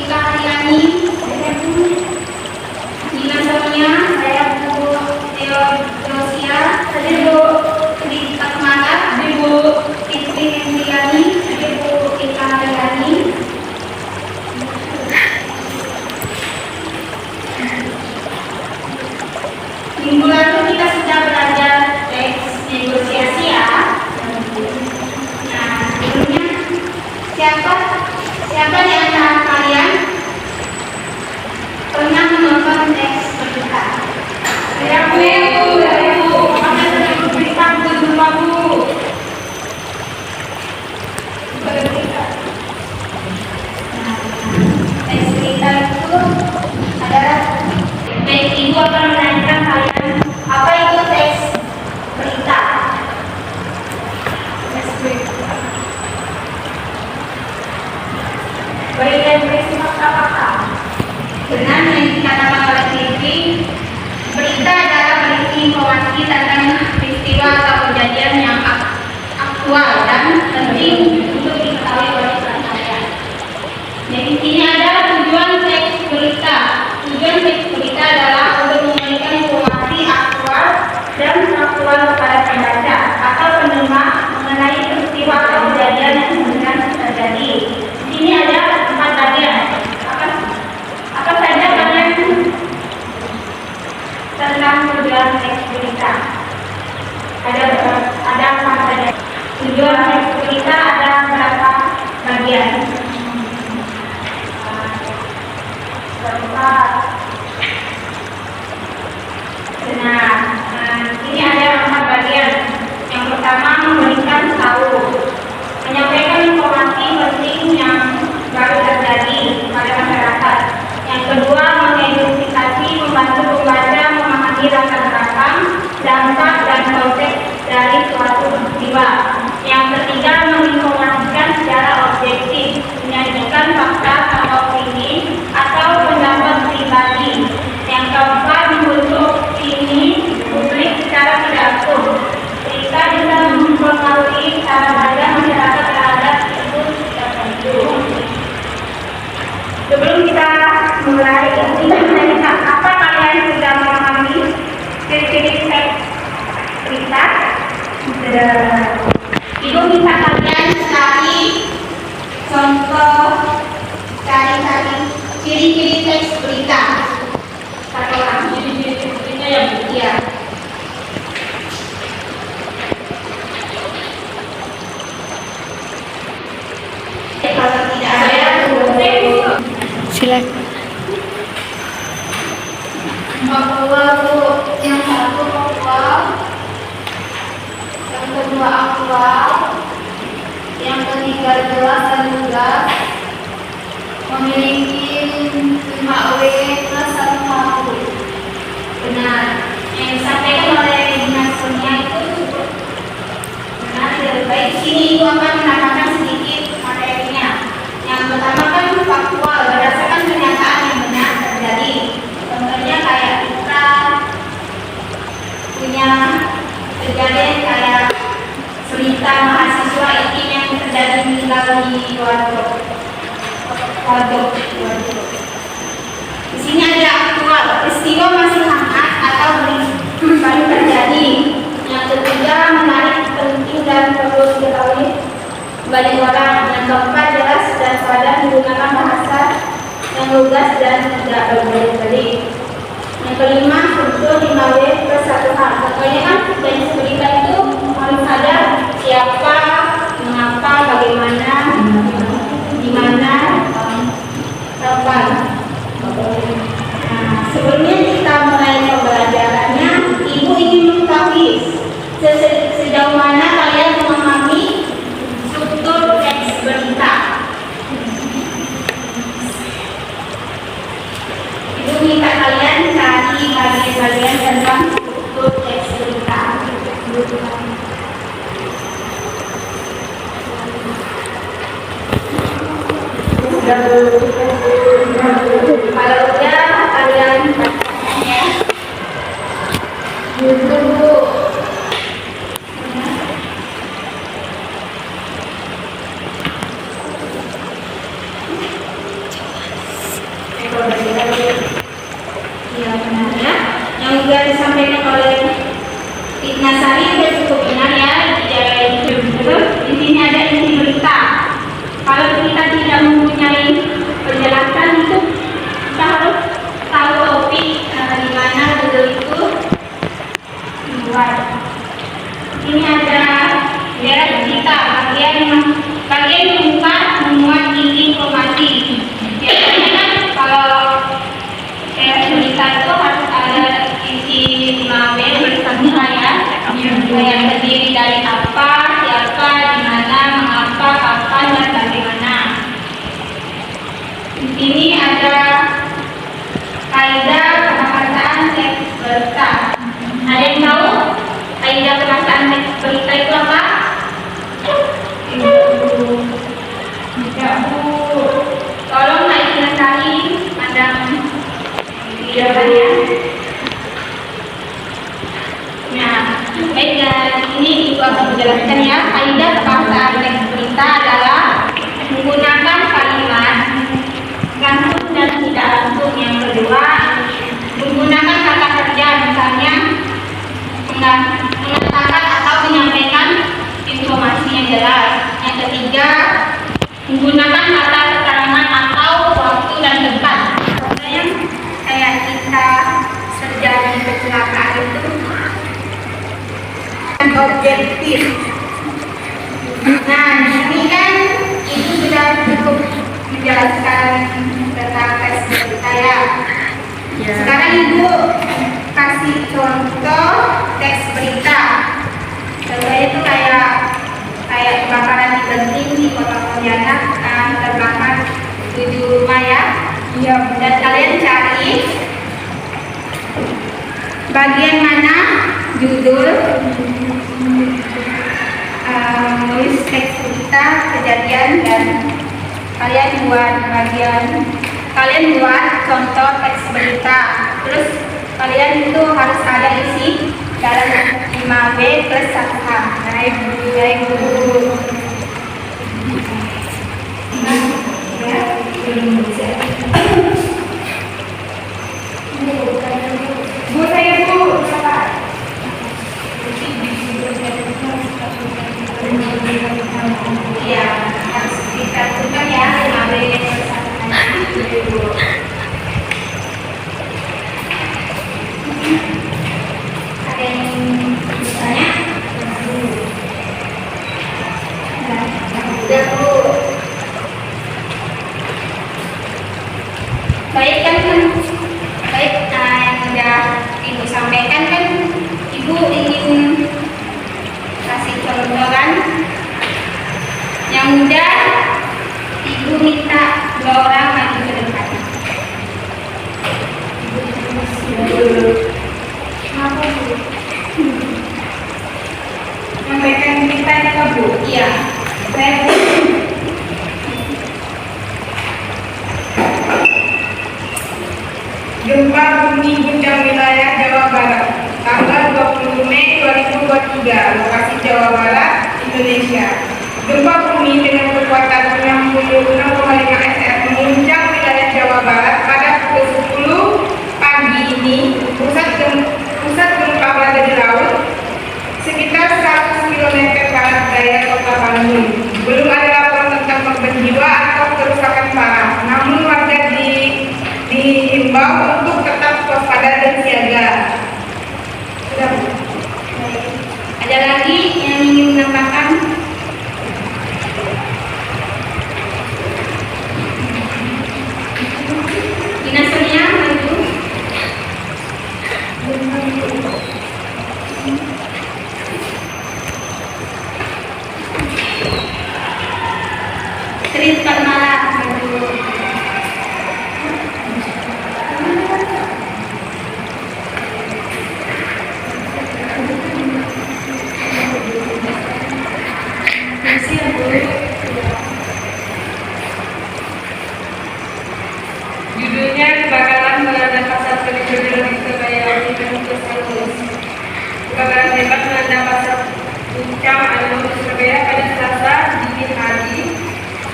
Ika Haryani, saya Bu Dina Sonia, saya Bu Theodosia, saya Bu Rita Malat, saya Bu Fitri Hendriani, saya Bu Ika Haryani. Minggu lalu kita sudah belajar teks negosiasi ya. Nah, sebelumnya siapa di antara kalian pernah menonton teks berita? Saya Bu. Mana teks berita Bu? Teks berita itu adalah baik ibu akan menanyakan kalian apa itu teks berita. Berita yang bersifat apakah? Benar yang dikatakan oleh Fitri, berita adalah berisi informasi tentang peristiwa atau kejadian yang aktual dan penting untuk diketahui oleh masyarakat. Jadi ini adalah tujuan teks berita. Tujuan teks berita adalah untuk memberikan informasi aktual dan faktual kepada pembaca atau penerima mengenai peristiwa atau kejadian yang sebenarnya terjadi. Ini ada 4 bagian. Apa saja kalian tentang tujuan teks berita? Ada 4 saja. Tujuan teks berita ada berapa bagian? Benar. Ini ada 4 bagian. Yang pertama memberikan tahu, menyampaikan informasi penting yang baru terjadi pada masyarakat. Yang kedua mengedukasi, membantu pembaca memahami latar belakang, dampak dan konteks dari suatu peristiwa. Yang ketiga menginformasikan secara objektif, menyajikan fakta atau opini atau pendapat pribadi. Yang keempat membentuk opini publik secara tidak langsung. Berita bisa mempengaruhi cara pandang masyarakat terhadap isu tertentu. Sebelum kita mulai, apa kalian sudah memahami ciri-ciri teks berita? Ibu minta kalian cari contoh, cari ciri-ciri teks berita. Satu orang ciri-ciri teks berita yang iya. Kalau tidak ada, silakan. Faktual Bu, yang satu faktual, yang kedua aktual, yang ketiga jelas dan lugas, memiliki 5W plus 1 hal. Benar. Yang disampaikan oleh Dinas Sonia itu benar, lebih baik. Sini Ibu akan menambahkan sedikit materinya. Yang pertama kan faktual, berdasarkan kenyataan yang benar terjadi. Contohnya kayak kita punya kejadian kayak cerita mahasiswa ini yang terjadi meninggal di Waduk. Di sini ada aktual, peristiwa masih hangat atau baru terjadi. Yang ketiga menarik, penting dan perlu diketahui banyak orang. Yang keempat jelas dan padat, menggunakan bahasa yang lugas dan tidak berbelit-belit. Yang kelima unsur 5W plus 1 hal. Contohnya kan teks berita itu harus ada siapa, mengapa, bagaimana, di mana, kapan. Nah, sebelumnya kita mulai pembelajarannya, Ibu ingin mengetahui sejauh mana kalian memahami struktur teks berita. Ibu minta kalian cari bagian-bagian tentang struktur teks berita. Kalau udah kalian ya. Dulu. Di sini ada kaidah pembahasan teks berita. Ada yang tahu kaidah pembahasan teks berita itu apa? Tidak, Bu. Tolong Kak Ina Sari pandang di depannya. Nah, baiklah, ini Ibu akan menjelaskan ya. Kaidah pembahasan teks berita adalah menggunakan kalimat langsung dan tidak langsung. Yang kedua, menggunakan kata kerja, misalnya mengatakan atau menyampaikan informasi yang jelas. Yang ketiga, menggunakan kata keterangan atau waktu dan tempat. Contohnya kayak kita terjadi kecelakaan itu objektif. Nah, di sini kan itu sudah cukup menjelaskan tentang teks berita ya. Sekarang Ibu kasih contoh teks berita. Contohnya itu kayak kebakaran di Genting di Kota Pontianak, terbakar 7 rumah ya. Dan kalian cari bagian mana judul nulis teks berita kejadian, dan kalian buat contoh teks berita. Terus kalian itu harus ada isi dalam 5B plus 1H. Nah, Ibu. Bu, saya Bu. Iya, harus disatukan ya 5B plus 1H. Ada yang bertanya? Sudah Bu. Baik kan? Baik, yang sudah Ibu sampaikan kan, Ibu ingin kasih contoh kan? Yang mudah, Ibu minta 2 orang maju ke depan. Kenapa Bu? Sampaikan kita ya Bu? Iya. Saya Gempa bumi guncang wilayah Jawa Barat tanggal 20 Mei 2023, lokasi Jawa Barat, Indonesia. Gempa bumi dengan kekuatan 66,5 SR mengguncang wilayah Jawa Barat pada pukul 10 pagi ini. Pusat gempa berada di laut sekitar 100 km barat daya Kota Bandung. Belum ada laporan tentang korban jiwa atau kerusakan parah. Namun warga dihimbau untuk tetap waspada dan siaga. Sudah. ada lagi yang ingin menambahkan? Dinasanya maju. Cerita malam maju. Judulnya kebakaran melanda pasar tradisional di Surabaya di Salus. Kebakaran hebat melanda pasar Puncak Alun di Surabaya pada Selasa dini hari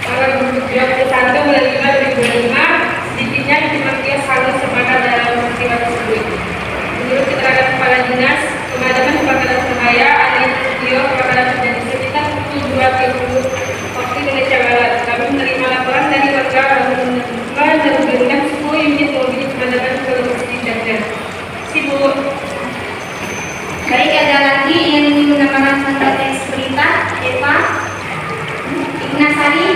tanggal 21 bulan 5 2005. Sedikitnya 5 kios halus terbakar dalam peristiwa tersebut. Menurut keterangan Kepala Dinas Pemadaman Kebakaran Surabaya, Ali Sutio, kebakaran terjadi sekitar pukul 2.30 waktu Indonesia Barat. Kami menerima laporan dari warga dan menurunkan 10 unit mobil pemadaman ke lokasi kejadian. Sibuk. Baik, ada lagi yang ingin menambahkan tentang teks berita? Eva, Ignasari.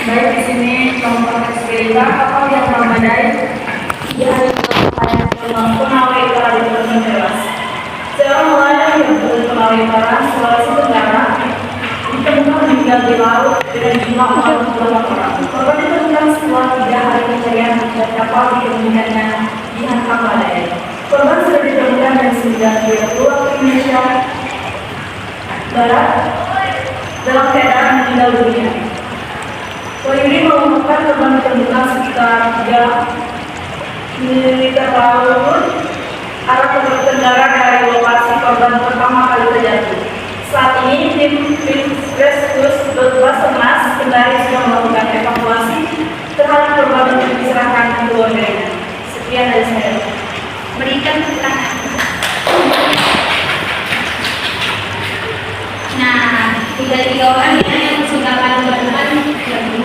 Baik, di sini contoh teks berita kapal yang memadai di hari kepada pengawal telah ditemukan tewas. Parepare, Sulawesi Tenggara, ditemukan meninggal di laut dengan jumlah 48 orang. Korban ditemukan setelah 3 hari pencarian dan kapal ditemukannya dihantam badai. Korban sudah ditemukan dan sudah dibawa ke Indonesia Barat dalam keadaan meninggal dunia. Polisi mengungkapkan korban ditemukan sekitar 3 ml laut arah Teluk Tenggara dari lokasi korban pertama kali terjatuh. Saat ini tim Rescue Basarnas Kendari sudah melakukan evakuasi terhadap korban untuk diserahkan ke keluarganya. Sekian dari saya. Berikan tepuk tangan. Nah, tiga orang ya yang sudah paling berdepan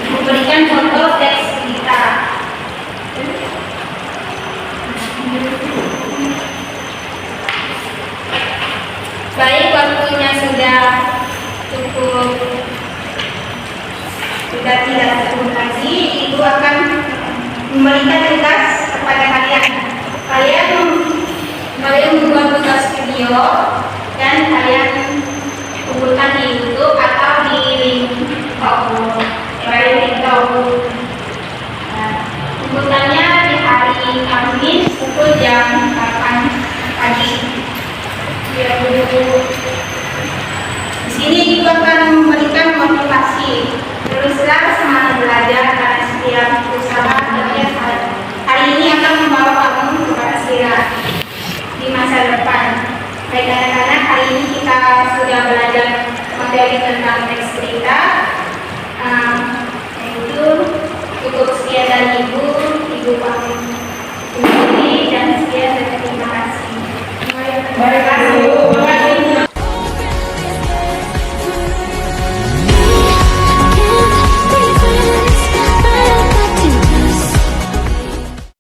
memberikan contoh teks kita. Baik, waktunya sudah cukup, sudah tidak cukup lagi. Ibu akan memberikan tugas kepada kalian. Kalian membuat tugas video dan kalian kumpulkan di YouTube atau di link kumpulkannya di hari Kamis pukul jam 8 pagi. Di sini ibu akan memberikan motivasi. Teruslah semangat belajar karena setiap usaha dan hari ini akan membawa kamu keberhasilan di masa depan. Baik anak-anak, hari ini kita sudah belajar materi tentang teks cerita.